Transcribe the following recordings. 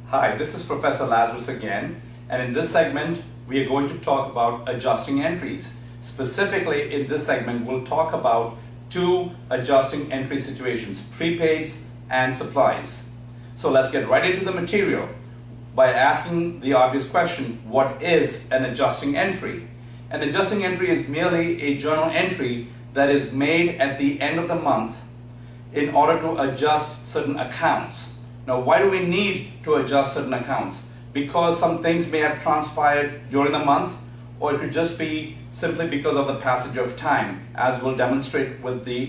Hi, this is Professor Lazarus again, and in this segment we are going to talk about adjusting entries. Specifically in this segment we'll talk about two adjusting entry situations, prepaids and supplies. So let's get right into the material by asking the obvious question, what is an adjusting entry? An adjusting entry is merely a journal entry that is made at the end of the month in order to adjust certain accounts. Now, why do we need to adjust certain accounts? Because some things may have transpired during the month, or it could just be simply because of the passage of time, as we'll demonstrate with the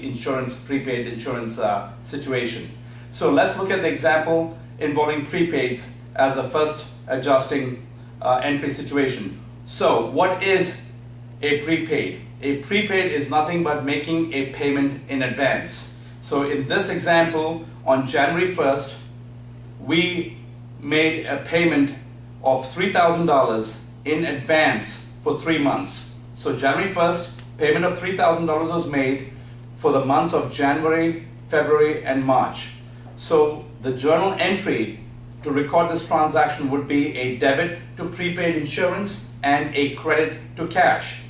prepaid insurance situation. So let's look at the example involving prepaids as the first adjusting entry situation. So what is a prepaid? A prepaid is nothing but making a payment in advance. So in this example, on January 1st, we made a payment of $3,000 in advance for 3 months. So January 1st, payment of $3,000 was made for the months of January, February, and March. So the journal entry to record this transaction would be a debit to prepaid insurance and a credit to cash.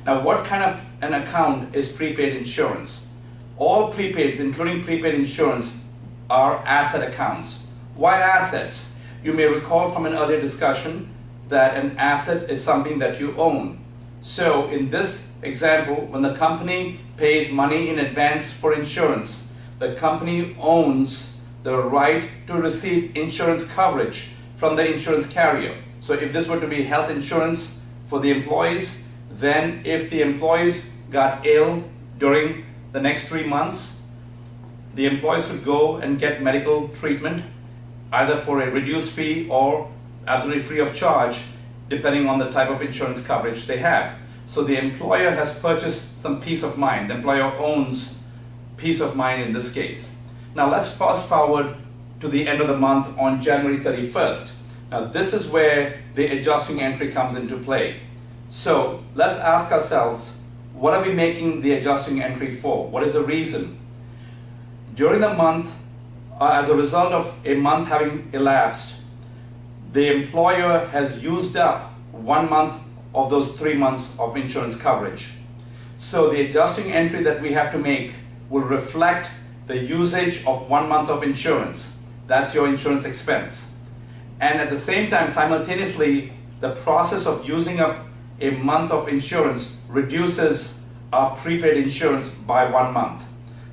Now, what kind of an account is prepaid insurance? All prepaids, including prepaid insurance, are asset accounts. Why assets? You may recall from an earlier discussion that an asset is something that you own. So in this example, when the company pays money in advance for insurance, the company owns the right to receive insurance coverage from the insurance carrier. So if this were to be health insurance for the employees, then if the employees got ill during the next 3 months, the employees could go and get medical treatment either for a reduced fee or absolutely free of charge, depending on the type of insurance coverage they have. So the employer has purchased some peace of mind. The employer owns peace of mind in this case. Now let's fast forward to the end of the month on January 31st. Now this is where the adjusting entry comes into play. So let's ask ourselves, what are we making the adjusting entry for? What is the reason? During the month, as a result of a month having elapsed, the employer has used up 1 month of those 3 months of insurance coverage. So the adjusting entry that we have to make will reflect the usage of 1 month of insurance. That's your insurance expense. And at the same time, simultaneously, the process of using up a month of insurance reduces our prepaid insurance by 1 month.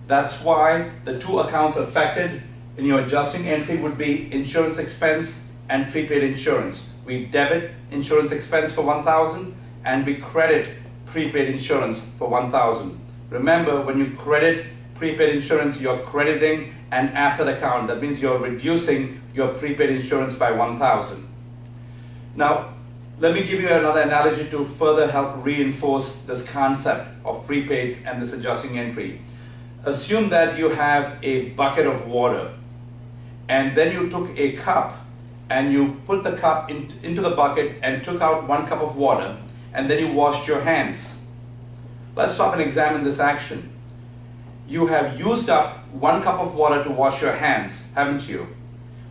That's why the two accounts affected in your adjusting entry would be insurance expense and prepaid insurance. We debit insurance expense for $1,000 and we credit prepaid insurance for $1,000. Remember, when you credit prepaid insurance, you're crediting an asset account. That means you're reducing your prepaid insurance by $1,000. Now, let me give you another analogy to further help reinforce this concept of prepaids and this adjusting entry. Assume that you have a bucket of water, and then you took a cup and you put the cup into the bucket and took out 1 cup of water, and then you washed your hands. Let's stop and examine this action. You have used up 1 cup of water to wash your hands, haven't you?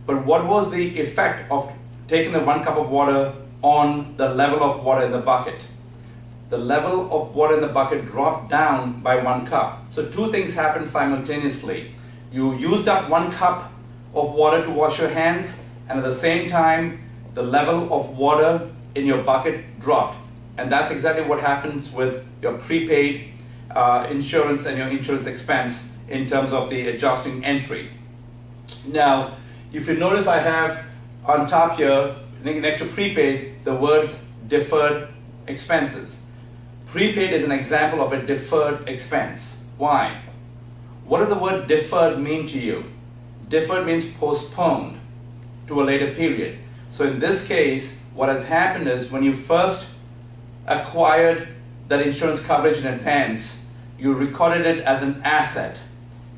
But what was the effect of taking the 1 cup of water on the level of water in the bucket? The level of water in the bucket dropped down by 1 cup. So two things happened simultaneously. You used up 1 cup of water to wash your hands, and at the same time the level of water in your bucket dropped. And that's exactly what happens with your prepaid insurance and your insurance expense in terms of the adjusting entry. Now, if you notice, I have on top here next to prepaid the words deferred expenses. Prepaid is an example of a deferred expense. Why? What does the word deferred mean to you? Deferred means postponed to a later period. So in this case, what has happened is when you first acquired that insurance coverage in advance, you recorded it as an asset.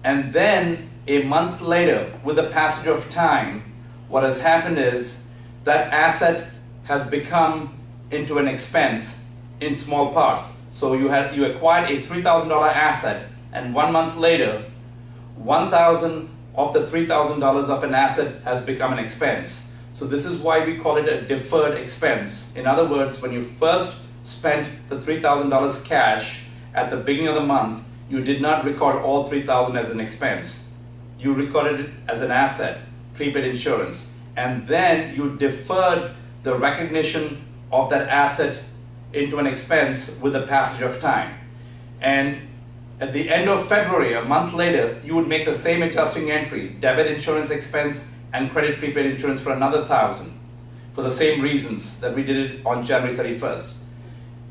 And then a month later, with the passage of time, what has happened is that asset has become into an expense in small parts. So you acquired a $3,000 asset, and 1 month later, $1,000 of the $3,000 of an asset has become an expense. So this is why we call it a deferred expense. In other words, when you first spent the $3,000 cash at the beginning of the month, you did not record all $3,000 as an expense. You recorded it as an asset, prepaid insurance, and then you deferred the recognition of that asset into an expense with the passage of time. And at the end of February, a month later, you would make the same adjusting entry, debit insurance expense and credit prepaid insurance for another $1,000 for the same reasons that we did it on January 31st.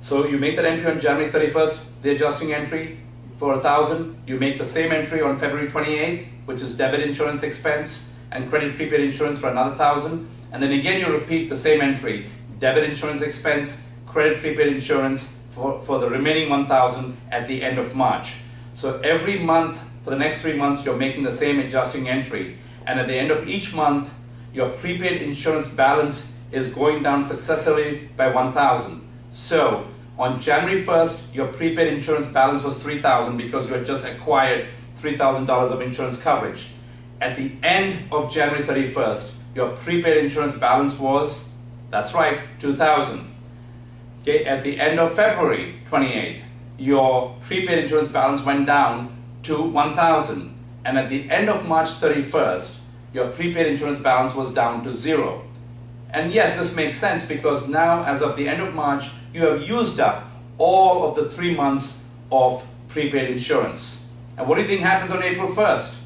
So you make that entry on January 31st, the adjusting entry for $1,000. You make the same entry on February 28th, which is debit insurance expense and credit prepaid insurance for another $1,000. And then again you repeat the same entry, debit insurance expense, credit prepaid insurance for the remaining $1,000 at the end of March. So every month for the next 3 months you're making the same adjusting entry, and at the end of each month your prepaid insurance balance is going down successively by $1,000. So on January 1st your prepaid insurance balance was $3,000 because you had just acquired $3,000 of insurance coverage. At the end of January 31st your prepaid insurance balance was, that's right, $2,000. Okay, at the end of February 28th, your prepaid insurance balance went down to $1,000. And at the end of March 31st, your prepaid insurance balance was down to $0. And yes, this makes sense because now, as of the end of March, you have used up all of the 3 months of prepaid insurance. And what do you think happens on April 1st?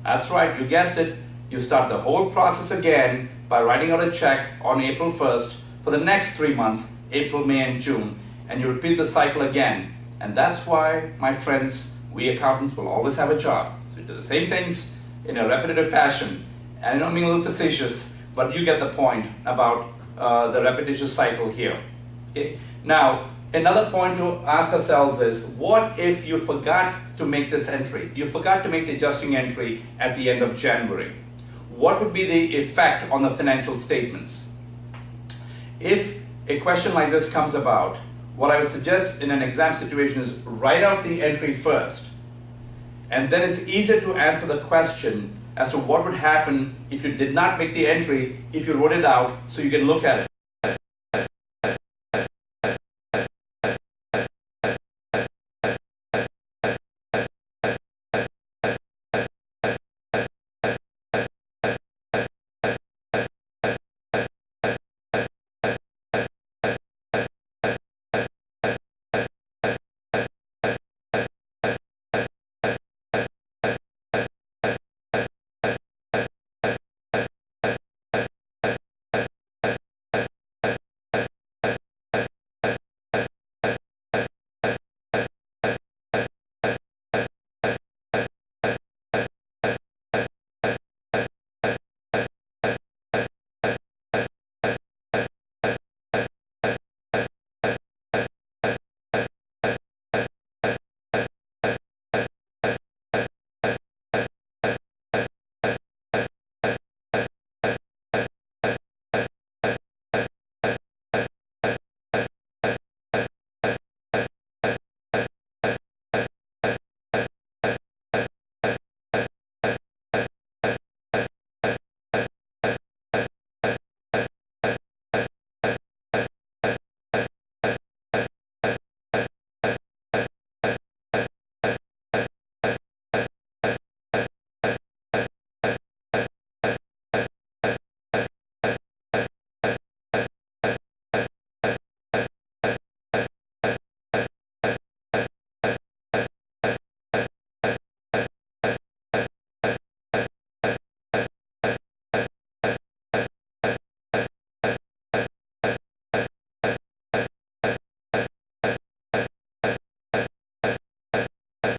That's right, you guessed it. You start the whole process again by writing out a check on April 1st for the next 3 months, April, May, and June, and you repeat the cycle again. And that's why, my friends, we accountants will always have a job. So we do the same things in a repetitive fashion. And I don't mean a little facetious, but you get the point about the repetitious cycle here. Okay? Now, another point to ask ourselves is, what if you forgot to make this entry? You forgot to make the adjusting entry at the end of January. What would be the effect on the financial statements? If a question like this comes about, what I would suggest in an exam situation is write out the entry first, and then it's easier to answer the question as to what would happen if you did not make the entry if you wrote it out so you can look at it.